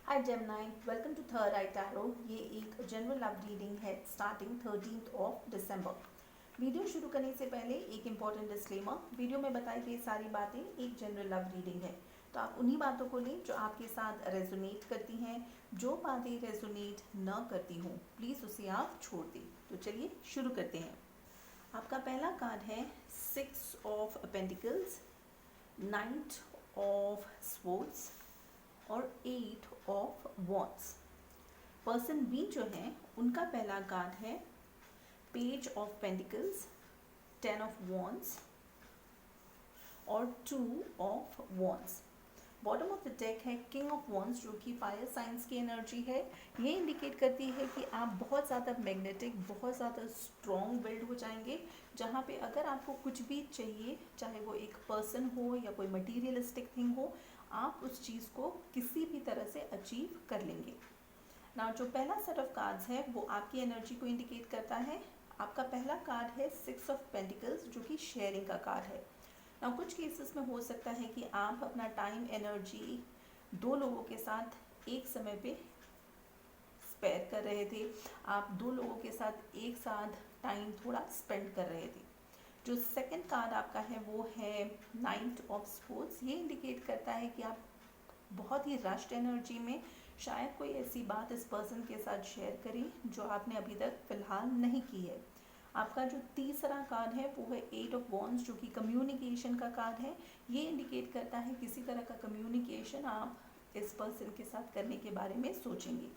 Hi Gemini, welcome to third eye tarot. ये एक general love reading है starting 13th of December. Video शुरू करने से पहले एक इम्पॉर्टेंट डिस्क्लेमर, वीडियो में बताई गई सारी बातें एक जनरल लव रीडिंग है, तो आप उन्हीं बातों को लें जो आपके साथ रेजोनेट करती हैं। जो बातें रेजोनेट न करती हों प्लीज़ उसे आप छोड़ दें। तो चलिए शुरू करते हैं। आपका पहला कार्ड है 6 ऑफ पेंटिकल्स, 9 ऑफ स्वॉर्ड्स और 8 ऑफ वॉन्ड्स। पर्सन बी जो है उनका पहला कार्ड है page of pentacles, 10 of wands और 2 of wands. Bottom of the deck है किंग ऑफ वॉन्ड्स जो कि फायर साइंस की एनर्जी है। ये इंडिकेट करती है कि आप बहुत ज़्यादा मैग्नेटिक, बहुत ज़्यादा स्ट्रॉन्ग बिल्ड हो जाएंगे, जहाँ पे अगर आपको कुछ भी चाहिए, चाहे वो एक पर्सन हो या कोई मटीरियलिस्टिक थिंग हो, आप उस चीज़ को किसी भी तरह से अचीव कर लेंगे। नाउ जो पहला सेट ऑफ कार्ड्स है वो आपकी एनर्जी को इंडिकेट करता है। आपका पहला कार्ड है 6 ऑफ पेंटिकल्स जो कि शेयरिंग का कार्ड है। नाउ कुछ केसेस में हो सकता है कि आप अपना टाइम एनर्जी 2 लोगों के साथ एक समय पे स्पेयर कर रहे थे, आप 2 लोगों के साथ एक साथ टाइम थोड़ा स्पेंड कर रहे थे। जो सेकंड कार्ड आपका है वो है 9 ऑफ स्पोर्ट्स। ये इंडिकेट करता है कि आप बहुत ही रश्ड एनर्जी में शायद कोई ऐसी बात इस पर्सन के साथ शेयर करें जो आपने अभी तक फ़िलहाल नहीं की है। आपका जो तीसरा कार्ड है वो है 8 ऑफ वॉन्ड्स जो कि कम्युनिकेशन का कार्ड है। ये इंडिकेट करता है किसी तरह का कम्युनिकेशन आप इस पर्सन के साथ करने के बारे में सोचेंगे।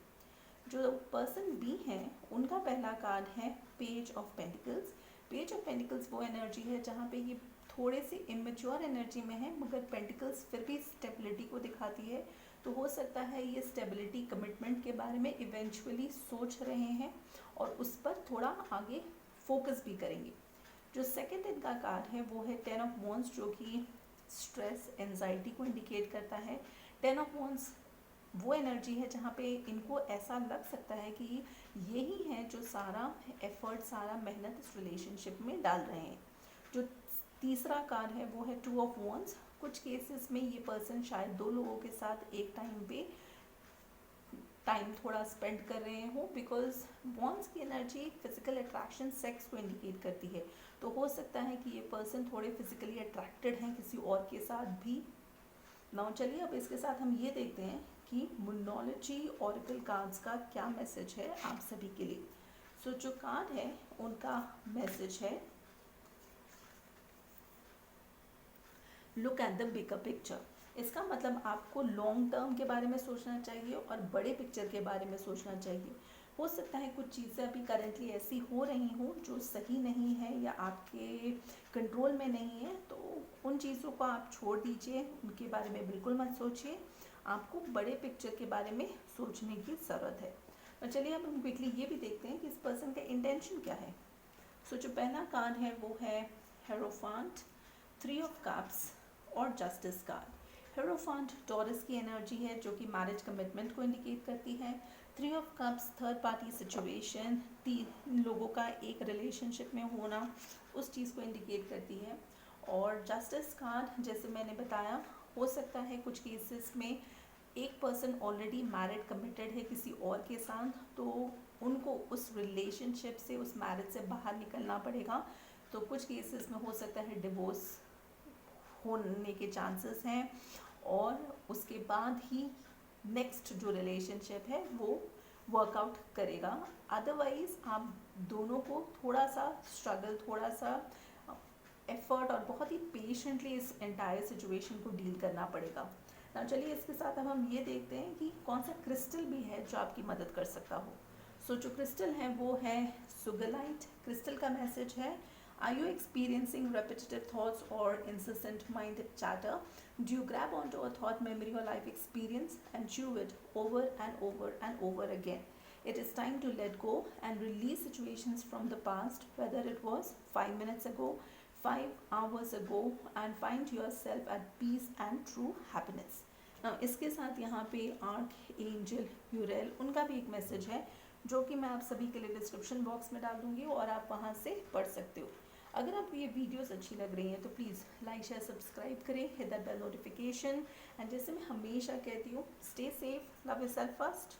जो पर्सन बी हैं उनका पहला कार्ड है page of pentacles. Page of pentacles वो एनर्जी है जहाँ पे ये थोड़े से इमेच्योर एनर्जी में है, मगर पेंटिकल्स फिर भी स्टेबिलिटी को दिखाती है। तो हो सकता है ये स्टेबिलिटी कमिटमेंट के बारे में इवेंचुअली सोच रहे हैं और उस पर थोड़ा आगे फोकस भी करेंगे। जो सेकंड इनका कार्ड है वो है 10 ऑफ वॉन्ड्स जो कि स्ट्रेस एंजाइटी को इंडिकेट करता है। 10 ऑफ वॉन्ड्स वो एनर्जी है जहाँ पे इनको ऐसा लग सकता है कि यही है जो सारा एफर्ट, सारा मेहनत इस रिलेशनशिप में डाल रहे हैं। जो तीसरा कार्ड है वो है 2 ऑफ वॉन्ड्स। कुछ केसेस में ये पर्सन शायद 2 लोगों के साथ एक टाइम पे टाइम थोड़ा स्पेंड कर रहे हो, बिकॉज वॉन्ड्स की एनर्जी फिजिकल अट्रैक्शन, सेक्स को इंडिकेट करती है। तो हो सकता है कि ये पर्सन थोड़े फिजिकली अट्रैक्टेड हैं किसी और के साथ भी। नाउ चलिए अब इसके साथ हम ये देखते हैं कि मोनोलॉजी ऑरेकल कार्ड्स का क्या मैसेज है आप सभी के लिए। सो जो कार्ड है उनका मैसेज है look at the bigger picture. इसका मतलब आपको लॉन्ग टर्म के बारे में सोचना चाहिए और बड़े पिक्चर के बारे में सोचना चाहिए। हो सकता है कुछ चीज़ें अभी करेंटली ऐसी हो रही हों जो सही नहीं है या आपके कंट्रोल में नहीं है, तो उन चीज़ों को आप छोड़ दीजिए, उनके बारे में बिल्कुल मत सोचिए। आपको बड़े पिक्चर के बारे में सोचने की ज़रूरत है। और चलिए अब हम क्विकली ये भी देखते हैं कि इस पर्सन का इंटेंशन क्या है। सो जो पहला कार्ड है वो है हेरोफांट, 3 ऑफ कप्स और जस्टिस कार्ड। हेरोफांट टॉरस की एनर्जी है जो कि मैरिज कमिटमेंट को इंडिकेट करती है। 3 of cups third party situation, 3 लोगों का एक रिलेशनशिप में होना, उस चीज़ को इंडिकेट करती है। और जस्टिस कार्ड जैसे मैंने बताया, हो सकता है कुछ केसेस में एक पर्सन ऑलरेडी मैरिड कमिटेड है किसी और के साथ, तो उनको उस रिलेशनशिप से, उस मैरिज से बाहर निकलना पड़ेगा। तो कुछ केसेस में हो सकता है डिवोर्स होने के चांसेस हैं और उसके बाद ही नेक्स्ट जो रिलेशनशिप है वो वर्कआउट करेगा। अदरवाइज आप दोनों को थोड़ा सा स्ट्रगल, थोड़ा सा एफर्ट और बहुत ही पेशेंटली इस एंटायर सिचुएशन को डील करना पड़ेगा। ना चलिए इसके साथ अब हम ये देखते हैं कि कौन सा क्रिस्टल भी है जो आपकी मदद कर सकता हो। सो जो क्रिस्टल है वो है सुगरलाइट। क्रिस्टल का मैसेज है, Are you experiencing repetitive thoughts or incessant mind chatter? Do you grab onto a thought, memory, or life experience and chew it over and over and over again? It is time to let go and release situations from the past, whether it was 5 minutes ago, 5 hours ago, and find yourself at peace and true happiness. Now, इसके साथ यहाँ पे arc angel Euryale उनका भी एक message है जो कि मैं आप सभी के लिए डिस्क्रिप्शन बॉक्स में डाल दूंगी और आप वहाँ से पढ़ सकते हो। अगर आपको ये वीडियोस अच्छी लग रही हैं तो प्लीज़ लाइक शेयर सब्सक्राइब करें, hit that bell notification and जैसे मैं हमेशा कहती हूँ, stay safe, love yourself first.